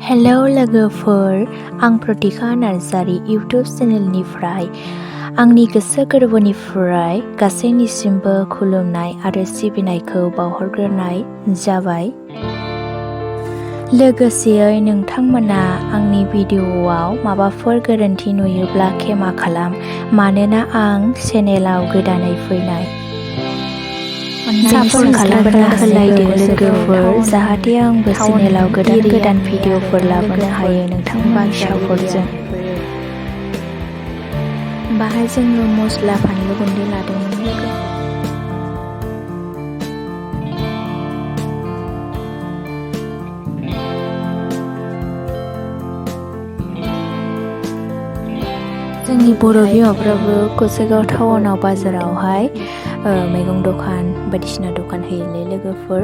Hello लोगोफोर, आं प्रतिका Narzary YouTube चेनेलनिफ्राय आंनि गोसो गोरबोनिफ्राय गासैनिसिमबो खुलुमनाय आरो सिबिनायखौ बावहरग्रोनाय जाबाय। लोगोसेयै नोंथांमोना आंनि भिडिअ'आव माबाफोर गोरोन्थि नुयोब्ला क्षमा खालाम, मानोना आं चेनेलाव गोदानै फैनाय। सापर्ट खालामना होलायदो लोगोफोर, जाहाथे आंबो चेनेलाव गोदान भिडिअ'फोर लाबोनो हायो नोंथांमोननि सापर्टजों। बाहाय जोङो मस्ला फानलु गुन्दै लादोंमोन लोगो। जोंनि बर' बिमाफ्राबो गसाइगाव टाउनाव बाजारावहाय मैगं दखान बायदिसिना दखान होयोलै लोगोफोर।